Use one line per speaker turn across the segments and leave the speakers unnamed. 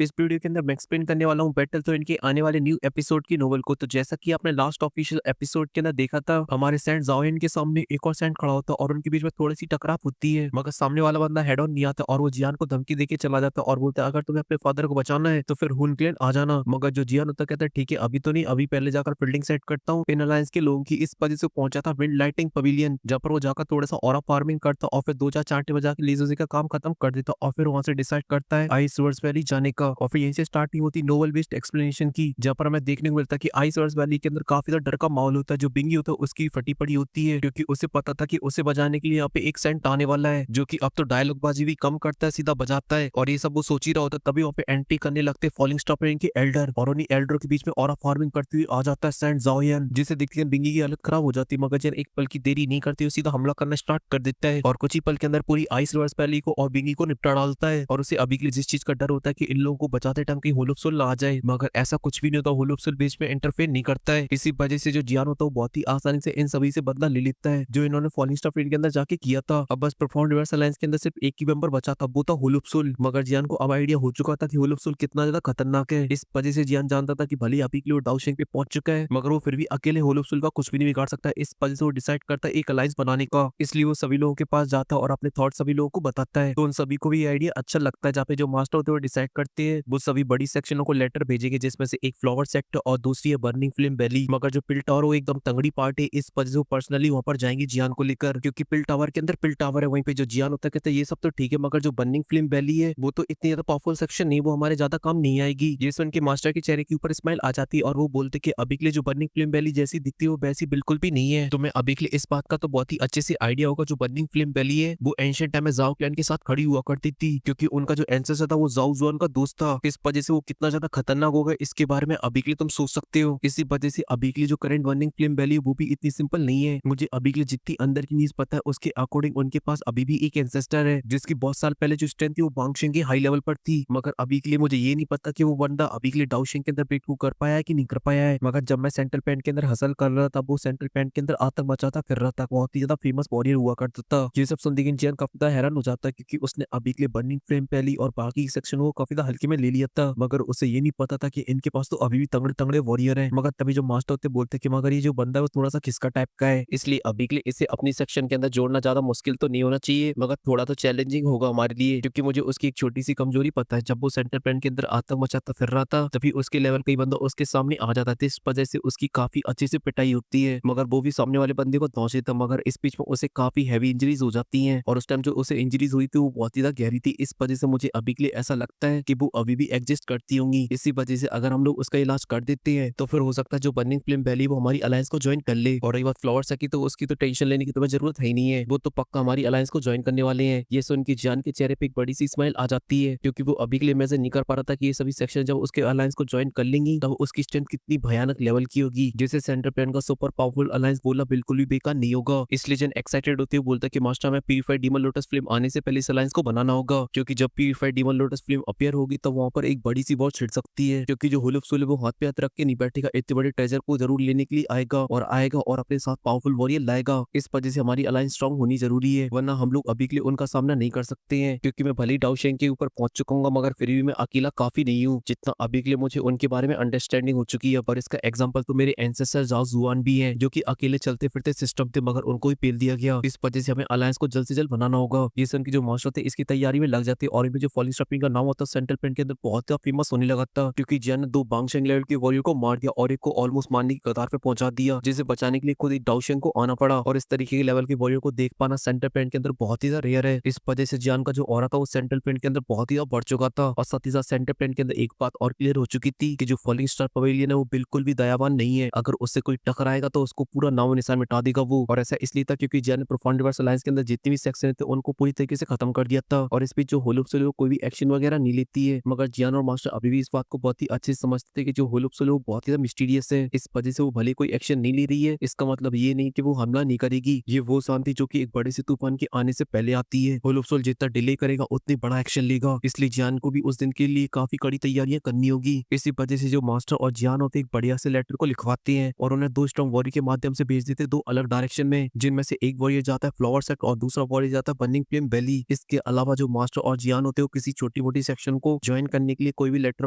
इस वीडियो के अंदर मैं एक्सप्लेन करने वाला हूँ बैटल थ्रोन के आने वाले न्यू एपिसोड की नोवेल को। तो जैसा कि आपने लास्ट ऑफिशियल एपिसोड के अंदर देखा था, हमारे सैंड जाओयन के सामने एक और सैंड खड़ा होता है और उनके बीच में थोड़ी सी टकराव होती है, मगर सामने वाला बंदा हेड ऑन नहीं आता और वो जियान को धमकी देके चला जाता है और बोलता है अगर तुम्हें अपने फादर को बचाना है तो फिर हुनक्लेन आ जाना। मगर जो जियान होता है कहता है ठीक है अभी तो नहीं, अभी पहले जाकर बिल्डिंग सेट करता हूँ। इन अलायंस के लोगों की इस वजह से पहुंचा था विंड लाइटिंग पवेलियन, जहाँ पर वो जाकर थोड़ा सा ऑरा फार्मिंग करता और फिर दो चार चांटे बजा के लेजोजी का काम खत्म कर देता और फिर वहां से डिसाइड करता है आइस वर्स वैली जाने का। और फिर यहीं से स्टार्टिंग होती नोवेल बेस्ड एक्सप्लेनेशन की, जहाँ पर हमें देखने को मिलता है कि आइस वर्स वैली के अंदर काफी ज्यादा डर का माहौल होता है। जो बिंगी होता है उसकी फटी पड़ी होती है, क्योंकि उसे पता था कि उसे बजाने के लिए यहाँ पे एक सेंट आने वाला है, जो कि अब तो डायलॉग बाजी भी कम करता है, सीधा बजाता है। और ये सब वो सोच ही रहा होता है, तभी वहाँ पे एंट्री करने लगते फॉलिंग स्टार पे इनके एल्डर, और उन्हीं एल्डर के बीच में ऑरा फार्मिंग करती हुई आ जाता है सैंड जाओयन, जिसे देखते हैं बिंगी की हालत खराब हो जाती है। मगर जब एक पल की देरी नहीं करती, वो सीधा हमला करना स्टार्ट कर देता है और कुछ ही पल के अंदर पूरी आइस रिवर्स वैली को और बिंगी को निपटा डालता है। और उसे अभी के लिए जिस चीज का डर होता है कि इन लोगों को बचाते टाइम कहीं होलोप्सुल ना आ जाए, मगर ऐसा कुछ भी नहीं होता। होलोप्सुल बीच में इंटरफेयर नहीं करता है। इसी वजह से जो जियान होता है वो बहुत ही आसानी से इन सभी से बदला ले लेता है जो इन्होंने फॉलिंग स्टार फील्ड के अंदर जाके किया था। अब बस प्रोफाउंड रिवर्स अलायंस के अंदर सिर्फ एक ही मेंबर बचा था, वो था होलोप्सुल। मगर जियान को अब आइडिया हो चुका था कि होलोप्सुल कितना ज्यादा खतरनाक है। इस वजह से जियान जानता था कि भले अभी के लिए डाउशेंग पे पहुंच चुका है, मगर वो फिर भी अकेले होलोप्सुल का कुछ भी नहीं बिगाड़ सकता। इस वजह से वो डिसाइड करता है एक अलायंस बनाने का। इसलिए वो सभी लोगों के पास जाता है और अपने थॉट सभी लोगों को बताता है। तो उन सभी को भी ये आइडिया अच्छा लगता है, जहाँ पे जो मास्टर होते हैं वो डिसाइड करते हैं वो सभी बड़ी सेक्शनों को लेटर भेजेंगे, जिसमें से एक फ्लावर सेक्टर और दूसरी है बर्निंग फ्लेम वैली। मगर जो पिल टावर वो एकदम तंगड़ी पार्ट है, इस वजह से वो पर्सनली वहां पर जाएंगे जियान को लेकर, क्योंकि पिल टावर के अंदर पिल टावर है, वहीं पे जो जियान होता है कहते हैं ये सब तो ठीक है, मगर जो बर्निंग फ्लेम वैली है वो तो इतनी ज्यादा पावरफुल सेक्शन नहीं, वो हमारे ज्यादा काम नहीं आएगी। ये सुन के मास्टर के चेहरे के ऊपर स्माइल आ जाती है और वो बोलते कि अभी के लिए जो बर्निंग फ्लेम वैली जैसी दिखती है वो वैसी बिल्कुल भी नहीं है। तुम्हें अभी के लिए इस बात का तो बहुत ही अच्छे से आइडिया होगा, जो बर्निंग फ्लेम वैली है वो एंशिएंट टाइम में जाओ क्लैन के साथ खड़ी हुआ करती थी, क्योंकि उनका जो एंसेस्टर था वो जाओ जुआन का दोस्त था। इस वजह से वो कितना ज्यादा खतरनाक होगा इसके बारे में अभी के लिए तुम सोच सकते हो। इसी वजह से अभी के लिए जो करंट बर्निंग फ्लेम वैली है वो भी इतनी सिंपल नहीं है। मुझे अभी के लिए जितनी अंदर की न्यूज पता है उसके अकॉर्डिंग उनके पास अभी भी एक एंसेस्टर है, जिसकी बहुत साल पहले जो स्ट्रेंथ थी वो बांगशेंग की हाई लेवल पर थी। मगर अभी के लिए मुझे ये नहीं पता कि वो बंदा अभी के लिए डाउशेंग के अंदर ब्रेक थ्रू कर पाया है कि नहीं कर पाया है। मगर जब मैं सेंट्रल पैंट के अंदर हसल कर रहा था, वो सेंट्रल पैंट के अंदर आतंक मचाता फिर रहा था, बहुत ही ज्यादा फेमस वॉरियर हुआ करता था। ये सब सुन के जियान काफी ज्यादा हैरान हो जाता है, क्योंकि उसने अभी के लिए बर्निंग फ्लेम पहली और बाकी सेक्शन को काफी ज्यादा हल्के में ले लिया था। मगर उसे ये नहीं पता था कि इनके पास तो अभी भी तगड़े तगड़े वॉरियर है। मगर तभी जो मास्टर होते बोलते कि मगर ये जो बंदा है वो थोड़ा सा खिसका टाइप का है, इसलिए अभी के लिए इसे अपनी सेक्शन के अंदर जोड़ना ज्यादा मुश्किल तो नहीं होना चाहिए, मगर थोड़ा तो चैलेंजिंग होगा हमारे लिए, क्योंकि मुझे उसकी एक छोटी सी कमजोरी पता है। जब वो सेंटर पैंट के अंदर आतंक मचाता फिर रहा था, तभी उसके लेवल कई बंदा उसके सामने आ जाता था, इस वजह से उसकी काफी अच्छे से पिटाई होती है। मगर वो भी सामने वाले बंदे को दौड़े था, मगर इस बीच में उसे काफी हैवी इंजरीज हो जाती हैं और उस टाइम जो उसे इंजरीज हुई थी वो बहुत ही ज्यादा गहरी थी। इस वजह से मुझे अभी के लिए ऐसा लगता है कि वो अभी भी एग्जिस्ट करती होंगी। इसी वजह से अगर हम लोग उसका इलाज कर देते हैं तो फिर हो सकता है जो बर्निंग फ्लेम वैली वो हमारी अलायंस को ज्वाइन कर ले। और रही बात फ्लावर सकी, तो उसकी तो टेंशन लेने की तुम्हें जरूरत है ही नहीं है, वो तो पक्का हमारी अलायंस को ज्वाइन करने वाले हैं। ये सुन के जान के चेहरे पे एक बड़ी सी स्माइल आ जाती है, क्योंकि वो अभी के लिए इमेजिन नहीं कर पा रहा था कि ये सभी सेक्शन जब उसके अलायंस को ज्वाइन कर लेंगी तब उसकी स्ट्रेंथ कितनी भयानक लेवल की होगी, जैसे सेंटर प्लान का सुपर पावरफुल अलायंस बोला बिल्कुल भी बेकार नहीं होगा। इसलिए जन एक्साइटेड होते हुए बोलता है कि मास्टर में प्यूरिफाइड डीमन लोटस फ्लेम आने से पहले इस अलायंस को बनाना होगा, क्योंकि जब purified demon lotus flame appear होगी तब वहां पर एक बड़ी सी वॉर छिड़ सकती है, क्योंकि जो होलोप्सुल है वो हाथ पे हाथ रख के नहीं बैठेगा, इतने बड़े ट्रेजर को जरूर लेने के लिए आएगा और अपने साथ पावरफुल वॉरियर लाएगा। इस वजह से हमारी अलायंस स्ट्रांग होनी जरूरी है, वरना हम लोग अभी के लिए उनका सामना नहीं कर सकते हैं। क्योंकि मैं भले ही डाउशेंग के ऊपर पहुंच चुका हूँ, मगर फिर भी मैं अकेला काफी नहीं हूँ, जितना अभी के लिए मुझे उनके बारे में अंडरस्टैंडिंग हो चुकी है। पर इसका एग्जाम्पल तो मेरे एंसेस्टर जाओ जुआन भी है, जो कि अकेले चलते फिरते सिस्टम थे, मगर उनको ही पेल दिया गया। इस वजह से हमें अलायंस को जल्द से जल्द बनाना होगा। ये सन की जो मास्टर थे इसकी तैयारी में लग जाते, और इनमें जो फॉलिंग स्टॉपिंग का नाम होता है सेंट्रल पेंट के अंदर बहुत ज्यादा फेमस होने लगा था, क्योंकि जैन ने दो बांगशेंग लेवल के वॉरियर को मार दिया और एक को ऑलमोस्ट मारने की कतार पे पहुंचा दिया, जिसे बचाने के लिए खुद ही डाउशेंग को आना पड़ा। और इस तरीके के लेवल के वॉरियर को देख पाना सेंट्रल पेंट के अंदर बहुत ही रेयर है। इस वजह से जान का जो ऑरा था वो सेंट्रल पेंट के अंदर बहुत ही बढ़ चुका था। और साथ ही साथ सेंट्रल पेंट के अंदर एक बात और क्लियर हो चुकी थी कि जो फॉलिंग स्टार पवेलियन है वो बिल्कुल भी दयावान नहीं है, अगर उससे कोई टकराएगा तो उसको पूरा नामो निशान मिटा देगा वो। और ऐसा इसलिए था क्योंकि जैन ने प्रोफाउंड रिवर्स अलायंस के अंदर जितनी भी सेक्शन थे उनको पूरी तरीके से खत्म कर दिया था, और इस बीच जो होलोप्सुल कोई भी एक्शन वगैरह नहीं लेती है। मगर जियान और मास्टर अभी भी इस बात को बहुत ही अच्छे से समझते थे कि जो होलोप्सुल बहुत ही ज्यादा मिस्टीरियस है, इस वजह से वो भले कोई एक्शन नहीं ले रही है, इसका मतलब ये नहीं कि वो हमला नहीं करेगी। ये वो शांति जो कि एक बड़े से तूफान के आने से पहले आती है। होलोप्सुल जितना डिले करेगा उतनी बड़ा एक्शन लेगा, इसलिए जियान को भी उस दिन के लिए काफी कड़ी तैयारियां करनी होगी। इसी वजह से जो मास्टर और जियान होते एक बढ़िया से लेटर को लिखवाते हैं और उन्हें दो स्ट्रॉन्ग वॉरियर के माध्यम से भेज देते दो अलग डायरेक्शन में, जिनमें से एक वॉरियर जाता है फ्लावर सेट और दूसरा वॉरियर जाता है बर्निंग फ्लेम वैली। इसके अलावा जो मास्टर और जियान होते हैं वो किसी छोटी मोटी सेक्शन को ज्वाइन करने के लिए कोई भी लेटर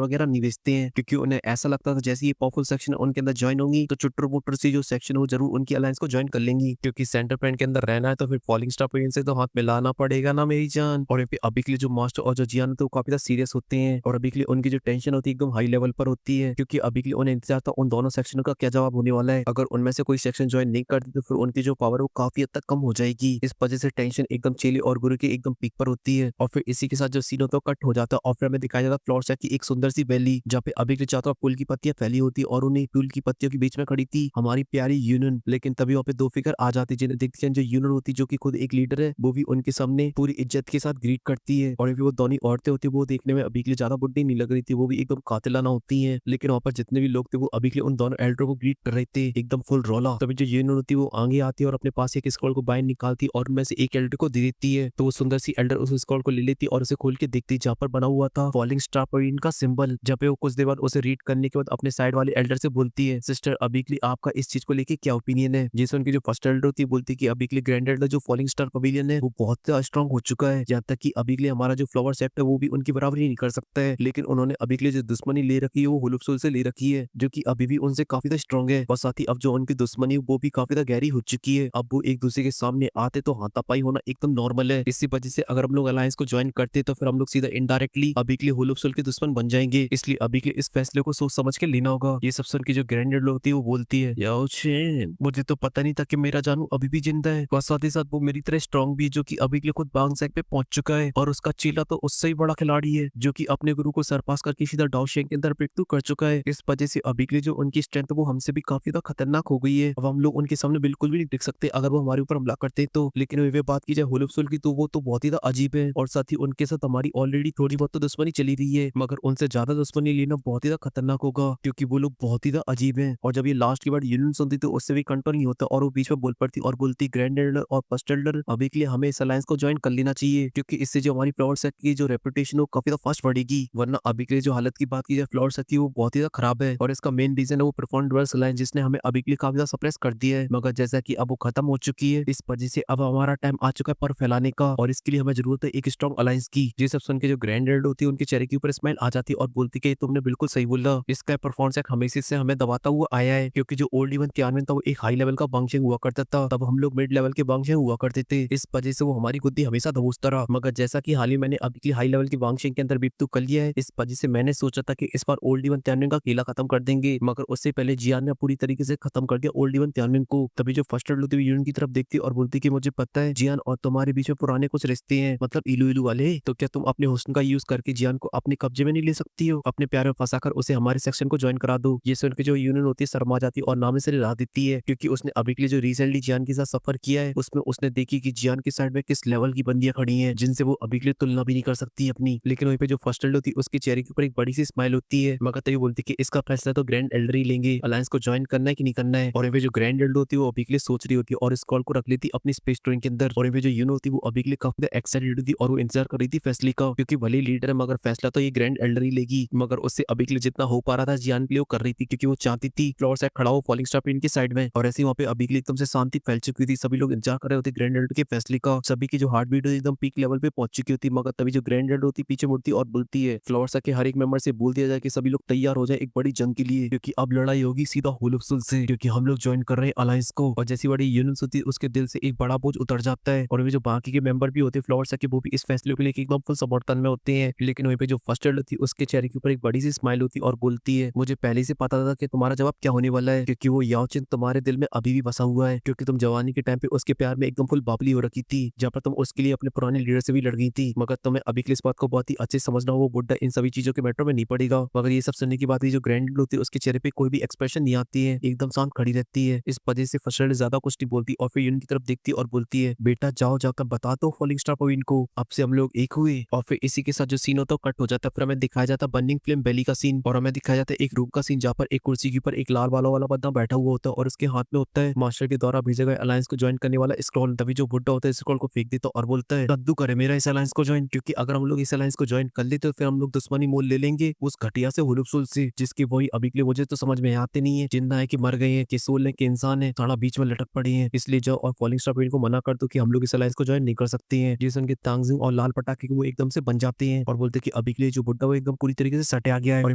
वगैरह नहीं भेजते हैं, क्योंकि उन्हें ऐसा लगता था जैसे ये पावरफुल सेक्शन उनके अंदर ज्वाइन होंगी तो चुटर-पुटर सी जो सेक्शन वो जरूर उनकी अलायंस को ज्वाइन कर लेंगी, क्योंकि सेंटर पॉइंट के अंदर रहना है तो फिर फॉलिंग स्टार पॉइंट से तो हाथ मिलाना पड़ेगा ना मेरी जान। और यहाँ पे अभी के लिए जो मास्टर और जो जियान होते हैं वो काफी ज्यादा सीरियस होते हैं, और अभी के लिए उनकी जो टेंशन होती है एकदम हाई लेवल पर होती है, क्योंकि अभी के लिए उन्हें इंतजार था उन दोनों सेक्शनों का क्या जवाब होने वाला है। अगर उनमें से कोई सेक्शन ज्वाइन नहीं करती तो फिर उनकी जो पावर है वो काफी हद तक कम हो जाएगी। इस वजह से टेंशन एकदम चेली और गुरु की एकदम पीक पर होती है, और फिर इसी के साथ जो सीन होता है कट हो जाता है और फिर हमें दिखाया जाता है फ्लोर सेट की एक सुंदर सी वैली, जहाँ पे अभी के चारों तरफ फूल की पत्तियां फैली होती और उन्हीं फूल की पत्तियों के बीच में खड़ी थी हमारी प्यारी यूनियन। लेकिन तभी वहाँ पे दो फिगर आ जाती जिन्हें देखते हैं, जो यूनियन होती जो कि खुद एक लीडर है, वो भी उनके सामने पूरी इज्जत के साथ ग्रीट करती है। और वो दोनों औरतें होती है वो देखने में अभी के लिए ज्यादा बुढ़ी नहीं लग रही थी, वो भी एकदम कातिलाना होती है, लेकिन वहाँ पर जितने भी लोग थे वो अभी के लिए उन दोनों एल्डर को ग्रीट कर रहे थे एकदम फुल रौला। तभी जो यूनियन होती है वो आगे आती है और अपने पास एक स्क्रॉल को बाहर निकालती और उनमें से एक एल्डर को दे देती है, तो वो सुंदर सी एल्डर उस स्क्रॉल को ले लेती और उसे खोल के देखती जहाँ पर बना हुआ था फॉलिंग स्टार पॉइंट का सिंबल। जब पे वो कुछ देर बाद उसे रीड करने के बाद अपने साइड वाले एल्डर से बोलती है, सिस्टर अभी के लिए आपका इस चीज को लेके क्या ओपिनियन है। जिससे उनकी जो फर्स्ट एल्डर होती है बोलती है कि अभी के लिए ग्रैंड एल्डर जो फॉलिंग स्टार पवेलियन है वो बहुत स्ट्रॉन्ग हो चुका है, यहाँ तक कि अभी के लिए हमारा जो फ्लावर सेट है वो भी उनकी बराबरी नहीं कर सकता है। लेकिन उन्होंने अभी के लिए जो दुश्मनी ले रखी है वो हुलुफसुल से ले रखी है, जो कि अभी भी उनसे काफी ज्यादा स्ट्रॉन्ग है, और साथ ही अब जो उनकी दुश्मनी वो भी काफी ज्यादा गहरी हो चुकी है। अब वो एक दूसरे के सामने आते तो हाथापाई होना एकदम नॉर्मल है। इसी वजह से अगर हम लोग अलायंस को ज्वाइन करते तो फिर हम लोग सीधा इनडायरेक्टली अभी के लिए हुलुफसुल के दुश्मन बन जाएंगे, इसलिए अभी के लिए इस फैसले को सोच समझ के लेना होगा। ये सब सुन के जो ग्रैंड एल्डर होती है वो बोलती है, याओ चेन मुझे तो पता नहीं था कि मेरा जानू अभी भी जिंदा है, और साथ ही साथ वो मेरी तरह स्ट्रॉन्ग भी है, जो कि अभी के लिए खुद बांग सेक पे पहुंच चुका है, और उसका चेला तो उससे ही बड़ा खिलाड़ी है जो कि अपने गुरु को सरपास करके सीधा डाओशेंग के अंदर मृत्यु कर चुका है। इस वजह से अभी के लिए जो उनकी स्ट्रेंथ है वो हमसे भी काफी ज्यादा खतरनाक हो गई है। अब हम लोग उनके सामने बिल्कुल भी नहीं टिक सकते अगर वो हमारे ऊपर हमला करते तो। लेकिन वे बात की जाए हुलुफसुल की तो वो तो बहुत ही ज्यादा अजीब है, और साथ ही उनके साथ हमारी ऑलरेडी थोड़ी बहुत तो दुश्मनी चली रही है, मगर उनसे ज्यादा दुश्मनी लेना बहुत ही ज्यादा खतरनाक होगा, क्योंकि वो लोग बहुत ही ज्यादा अजीब है। और जब ये लास्ट की बार यूनियन सुनती तो उससे भी कंट्रोल नहीं होता और वो बीच में बोल पड़ती और बोलती, ग्रैंड एल्डर और फर्स्ट एल्डर अभी के लिए हमें इस अलायंस को ज्वाइन कर लेना चाहिए, क्योंकि इससे जो हमारी फ्लावर सेट की जो रेपुटेशन है वो काफी ज्यादा फास्ट बढ़ेगी। वरना अभी के लिए जो हालत की बात की जाए फ्लावर सेट की वो बहुत ही ज्यादा खराब है, और इसका मेन रीजन है वो परफॉर्मेंस अलायंस जिसने हमें अभी के लिए काफी ज्यादा सप्रेस कर दिया है। मगर जैसा कि अब वो खत्म हो चुकी है, इस वजह से अब हमारा टाइम आ चुका है पर फैलाने का, और इसके लिए हमें जरूरत है एक स्ट्रॉन्ग अलायंस की। ये सब सुन के जो ग्रैंड एल्डर होती है उनके चेहरे के ऊपर स्माइल आ जाती है और बोलती कि तुमने बिल्कुल सही बोला, इसका परफॉर्मेंस हमेशा से हमें दबाता हुआ आया है, क्योंकि जो ओल्ड इवन त्यानवें था वो एक हाई लेवल का बंशिंग हुआ करता था, तब हम लोग मिड लेवल के बंशिंग हुआ करते थे। इस वजह से वो हमारी गुद्दी हमेशा दबोचता रहा। मगर जैसा कि हाल ही मैंने अभी हाई लेवल की बंशिंग के अंदर मृत्यु कर लिया है, इस वजह से मैंने सोचा था कि इस बार ओल्ड इवन त्यानवें का खेला खत्म कर देंगे, मगर उससे पहले जियान ने पूरी तरीके से खत्म कर दिया ओल्ड इवन त्यानवें को। तभी जो फर्स्ट एल्डर होती है यूनियन की तरफ देखती और बोलती कि मुझे पता है जियान और तुम्हारे बीच में पुराने कुछ रिश्ते हैं, मतलब इलू इलू वाले, तो क्या तुम अपने हुस्न का यूज करके जियान को अपने कब्जे में नहीं ले सकती हो, अपने प्यार में फंसाकर उसे हमारे सेक्शन को ज्वाइन करा दो। ये सुन के जो यूनियन होती है शर्मा जाती है और नाम से ला देती है, क्योंकि उसने अभी के लिए जो रिसेंटली जियान के साथ सफर किया है उसमें उसने देखी कि जियान की साइड में किस लेवल की बंदियां खड़ी हैं जिनसे वो अभी के लिए तुलना भी नहीं कर सकती अपनी। लेकिन वहीं पे जो फर्स्ट एल्डर होती है उसके चेहरे के ऊपर एक बड़ी सी स्माइल होती है, मगर तभी बोलती है कि इसका फैसला तो ग्रैंड एल्डर ही लेंगे, अलायंस को ज्वाइन करना है कि नहीं करना है। और वहीं पे जो ग्रैंड एल्डर होती है वो अभी के लिए सोच रही होती है और इस कॉल को रख लेती अपनी स्पेस ट्रेन के अंदर। और वहीं पे जो यूनियन होती है वो अभी के लिए काफी एक्साइटेड होती और वो इंतजार कर रही थी फैसले का, क्योंकि भले लीडर है मगर फैसला तो ये ग्रैंड एल्डर ही लेगी। मगर उससे अभी के लिए जितना हो पा रहा था जियान के लिए वो कर रही थी, क्योंकि वो चाहती थी फ्लोर सेट खड़ा हो फॉलिंग स्टार पेन की साइड में, और ऐसे वहाँ पे अभी के लिए एकदम से शांति फैल चुकी थी। सभी लोग इंतजार कर रहे होते ग्रैंड एल्डर के फैसले का, सभी की जो हार्ट बीट एकदम पीक लेवल पे पहुंच चुकी होती। मगर तभी जो ग्रैंड एल्डर होती पीछे मुड़ती और बोलती है फ्लोर सेट के हर एक मेंबर से बोल दिया जाए कि सभी लोग तैयार हो जाए एक बड़ी जंग के लिए, क्योंकि अब लड़ाई होगी सीधा हुलुफसुल से, क्योंकि हम लोग ज्वाइन कर रहे हैं अलायंस को। और जैसी बड़ी यूनियन होती है उसके दिल से एक बड़ा बोझ उतर जाता है, और वे जो बाकी के मेंबर भी होते हैं फ्लोर सेट के वो भी इस फैसले को लेकर एकदम फुल समर्थन में होते हैं। लेकिन वहीं पे जो फर्स्ट एल्डर थी उसके चेहरे के ऊपर एक बड़ी सी स्माइल होती और बोलती है, मुझे पहले से पता था कि तुम्हारा जवाब क्या होने वाला है, क्योंकि वो याओ चिन तुम्हारे दिल में अभी भी बसा हुआ है, क्योंकि तुम जवानी के टाइम पे उसके प्यार में एकदम फुल बाबली हो रखी थी, जहाँ पर तुम उसके लिए अपने पुराने लीडर से भी लड़ गई थी। मगर तुम्हें अभी के लिए इस बात को बहुत ही अच्छे से समझना हो, वो बुड्ढा इन सभी चीजों के मैटर में नहीं पड़ेगा। मगर ये सब सुनने की बात जो ग्रैंड एल्डर होती है उसके चेहरे पे कोई भी एक्सप्रेशन नहीं आती है, एकदम शांत खड़ी रहती है। इस वजह से फर्स्ट एल्डर ज्यादा कुछ नहीं बोलती और फिर यूनियन की तरफ देखती और बोलती है, बेटा जाओ जाकर बता दो फॉलिंग स्टार पॉइंट को अब से हम लोग एक हुए। और फिर इसी के साथ जो सीन होता है कट हो जाता है, फिर हमें दिखाया जाता है बर्निंग फ्लेम वैली का सीन, और हमें दिखाया जाता है एक रूम का सीन जहाँ पर एक कुर्सी के ऊपर एक लाल बालों वाला बंदा बैठा हुआ होता है और उसके हाथ में होता है मास्टर के द्वारा भेजे गए अलायंस को ज्वाइन करने वाला स्क्रॉल। तभी जो बुड्ढा होता है स्क्रॉल को फेंक देता और बोलता है कद्दू करे मेरा इस अलायंस को ज्वाइन, क्योंकि अगर हम लोग इस अलायंस को ज्वाइन कर ले तो फिर हम लोग दुश्मनी मोल ले लेंगे उस घटिया से हुलुफसुल से, जिसकी वही अभी के लिए मुझे तो समझ में आते नहीं है, जिंदा है कि मर गए हैं कि सोल है कि इंसान है, सारा बीच में लटक पड़े हैं। इसलिए जाओ और फॉलिंग स्टार पॉइंट को मना कर दो कि हम लोग इस अलायंस को ज्वाइन नहीं कर सकते हैं। जिस उनके तांगजिंग और लाल पटाखे वो एकदम से बन जाते हैं और बोलते कि अभी के लिए जो बुड्ढा वो एकदम पूरी तरीके से सटे आ गया है और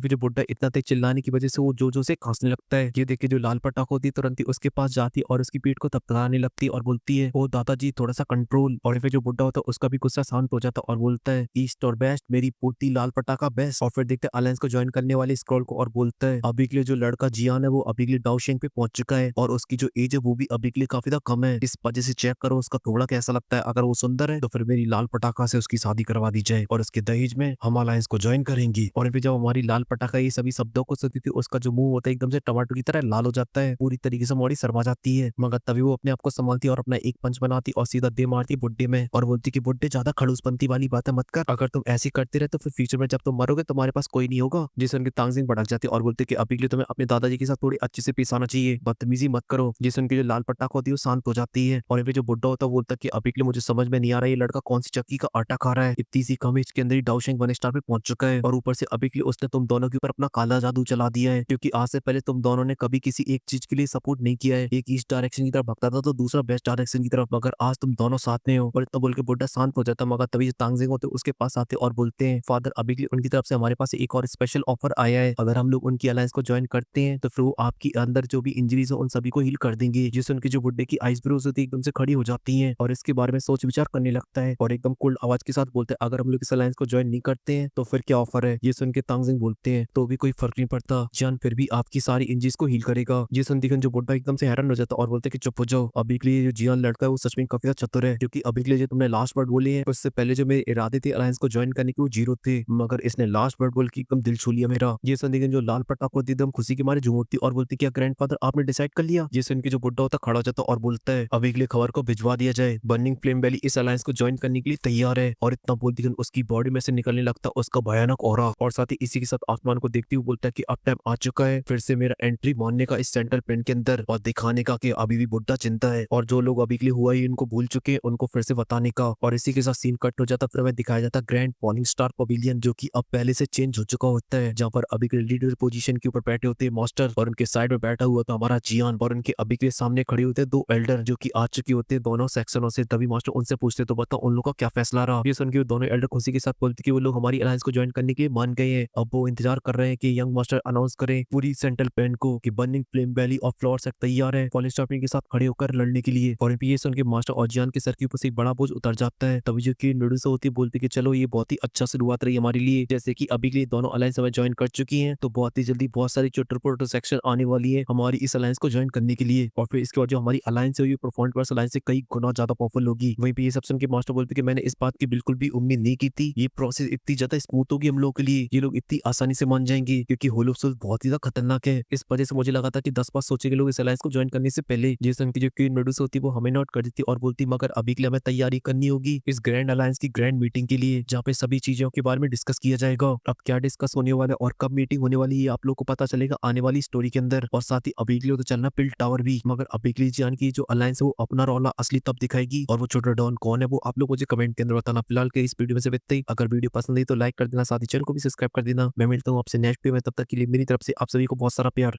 फिर जो बुड्ढा इतना तेज चिल्लाने की वजह से वो जो से खांसने लगता है। ये देख के जो लाल पटाख होती है तुरंत ही उसके पास जाती है और उसकी पीठ को थपथपाने लगती है और बोलती है, ओ दादाजी थोड़ा सा कंट्रोल। और फिर जो बुड्ढा होता है उसका भी गुस्सा शांत हो जाता है और बोलता है, ईस्ट और बेस्ट, मेरी पोती लाल पटाखा बेस्ट। और फिर देखते हैं अलायंस को ज्वाइन करने वाले स्क्रॉल को और बोलता है, अभी के लिए जो लड़का जियान है वो अभी के लिए डाउशेंग पे पहुंच चुका है और उसकी जो एज है वो भी अभी के लिए काफी ज्यादा कम है। इस वजह से चेक करो उसका थोड़ा कैसा लगता है, अगर वो सुंदर है तो फिर मेरी लाल पटाखा से उसकी शादी करवा दी जाए और उसके दहेज में हम अलायंस को ज्वाइन करेंगी। और फिर जब हमारी लाल पटाखा ये सभी शब्दों को सुनती थी उसका जो मुंह होता है एकदम से टमाटर की तरह लाल हो जाता है, पूरी तरीके से मोड़ी शर्मा जाती है। मगर तभी वो अपने आप को संभालती है और अपना एक पंच बनाती और सीधा दे मारती बुड्ढे में और बोलती कि बुड्ढे ज्यादा खड़ूसपंती वाली बातें मत कर, अगर तुम ऐसी करते रहे तो फिर फ्यूचर में जब तुम मरोगे तुम्हारे पास कोई नहीं होगा। जिससे उनकी तांग भड़क जाती है और बोलते कि अभी के लिए तुम्हें अपने दादाजी के साथ थोड़ी अच्छे से पेश आना चाहिए, बदतमीजी मत करो। जिससे उनकी जो लाल पटाख होती है वो शांत हो जाती है। और फिर जो बुड्ढा होता है वो बोलता है कि अभी के लिए मुझे समझ में नहीं आ रहा है ये लड़का कौन सी चक्की का आटा खा रहा है, इतनी सी कम एज के अंदर ही डाउशेंग 1 स्टार पे पहुंच चुका है और ऊपर से अभी के लिए उसने तुम दोनों के ऊपर अपना काला जादू चला दिया है, क्योंकि आज से पहले तुम दोनों ने कभी किसी एक चीज के लिए सपोर्ट नहीं किया है। एक ईस्ट डायरेक्शन की तरफ भगता था तो दूसरा वेस्ट डायरेक्शन की तरफ, मगर आज तुम दोनों साथ में हो। और इतना बोल के बुड्ढा शांत हो जाता, मगर तभी जो तांगजेंग होते उसके पास आते और बोलते हैं, फादर अभी के लिए उनकी तरफ से हमारे पास एक और स्पेशल ऑफर आया है, अगर हम लोग उनकी अलायंस को ज्वाइन करते हैं तो फिर वो आपकी अंदर जो भी इंजरीज है उन सभी को हील कर देंगे। जिससे उनकी जो बुड्ढे की आइस ब्रोज होती है एकदम से खड़ी हो जाती है और इसके बारे में सोच विचार करने लगता है और एकदम कोल्ड आवाज के साथ बोलते हैं, अगर हम लोग इस अलायंस को ज्वाइन नहीं करते हैं तो फिर क्या ऑफर है। ये सुन के तांगजेंग बोलते हैं, तो भी कोई फर्क नहीं पड़ता, जान फिर भी आपकी सारी इंजरीज को हील करेगा। ये सुन दिखन जो बुड्ढा एकदम से हैरान हो जाता और बोलते कि चुप हो जाओ, अभी के लिए जो जियान लड़का है वो सच में काफी ज्यादा चतुर है, क्योंकि अभी के लिए जो तुमने लास्ट वर्ड बोले हैं उससे पहले जो मेरे इरादे थे अलायंस को ज्वाइन करने के वो 0 थे, मगर इसने लास्ट वर्ड बोल के एकदम दिल छू लिया मेरा। ये सुन दिखन जो लाल पटाख होती एकदम खुशी के मारे झूमती और बोलती, क्या ग्रैंडफादर आपने डिसाइड कर लिया। ये सुन के जो बुड्ढा होता खड़ा हो जाता और बोलता है, अभी के लिए खबर को भिजवा दिया जाए, बर्निंग फ्लेम वैली इस अलायंस को ज्वाइन करने के लिए तैयार है। और इतना बोल दिखन उसकी बॉडी में से निकलने लगता उसका भयानक ऑरा और साथ ही इसी के साथ आसमान को देखते हुए बोलता है कि अब टाइम आ चुका है फिर से मेरा एंट्री मारने का इस सेंट्रल पेंट के अंदर और दिखाने का कि अभी भी बुड्ढा चिंता है और जो लोग अभी के लिए हुआ ही इनको भूल चुके हैं उनको फिर से बताने का। और इसी के साथ सीन कट हो जाता, फिर हमें दिखाया जाता ग्रैंड पॉलिंग स्टार पवेलियन, जो कि अब पहले से चेंज हो चुका होता है, जहाँ पर अभी के लीडर पोजीशन के ऊपर बैठे होते हैं मास्टर और उनके साइड में बैठा हुआ था हमारा जियान और उनके अभी के सामने खड़े होते हैं 2 एल्डर जो कि आ चुके होते हैं दोनों सेक्शनों से। तभी मास्टर उनसे पूछते तो बताओ उन लोगों का क्या फैसला रहा। ये सुन के दोनों एल्डर खुशी के साथ बोलते कि वो लोग हमारी अलायंस को ज्वाइन करने के लिए मान गए हैं। अब वो इंतजार कर रहे हैं कि यंग मास्टर अनाउंस करें पूरी सेंट्रल पेंट को कि बर्निंग फ्लेम वैली और फ्लोर सेट तैयार है पॉलिंग स्टार के साथ खड़े होकर लड़ने के लिए। और ये सुन के मास्टर और जियान के सर के ऊपर से एक बड़ा बोझ उतर जाता है। तभी जो कि मेडुसा होती है बोलती कि चलो ये बहुत ही अच्छा शुरुआत रही हमारे लिए, जैसे कि अभी के लिए दोनों अलायंस हमें ज्वाइन कर चुकी हैं तो बहुत ही जल्दी बहुत सारी जो ट्रिपल सेक्शन आने वाली है हमारी इस अलायंस को ज्वाइन करने के लिए। और फिर इसके बाद जो हमारी अलायंस है परफॉर्मेंस वर्स अलायंस से कई गुना ज्यादा पावरफुल होगी। वहीं पे ये सब सुन के मास्टर बोलते कि मैंने इस बात की बिल्कुल भी उम्मीद नहीं की थी, ये प्रोसेस इतनी ज्यादा स्मूथ होगी हम लोगों के लिए, ये लोग इतनी आसानी से मान जाएंगे, क्योंकि होलोसुल बहुत ही ज्यादा खतरनाक है। इस वजह से मुझे लगा था कि 10 बार सोचेंगे लोग इस अलायंस को ज्वाइन करने से पहले। जेसन की जो क्वीन मेडुसा होती है वो हमें नोट कर देती और बोलती मगर अभी के लिए हमें तैयारी करनी होगी इस ग्रैंड अलायंस की ग्रैंड मीटिंग के लिए, जहाँ पे सभी चीजों के बारे में डिस्कस किया जाएगा। अब क्या डिस्कस होने वाला है और कब मीटिंग होने वाली है आप लोग को पता चलेगा आने वाली स्टोरी के अंदर। और साथ ही अभी के लिए तो चलना पिल टावर भी, मगर अभी के लिए जान की जो अलायंस है वो अपना रोला असली तब दिखाएगी और वो छोटा डॉन कौन है वो आप लोग मुझे कमेंट के अंदर बताना। फिलहाल के इस वीडियो में से इतना ही। अगर वीडियो पसंद आई तो लाइक कर देना, साथ ही चैनल को भी सब्सक्राइब कर देना। मैं मिलता हूँ आपसे नेक्स्ट वीडियो में, तब तक के लिए मेरी तरफ से आप सभी को बहुत सारा प्यार।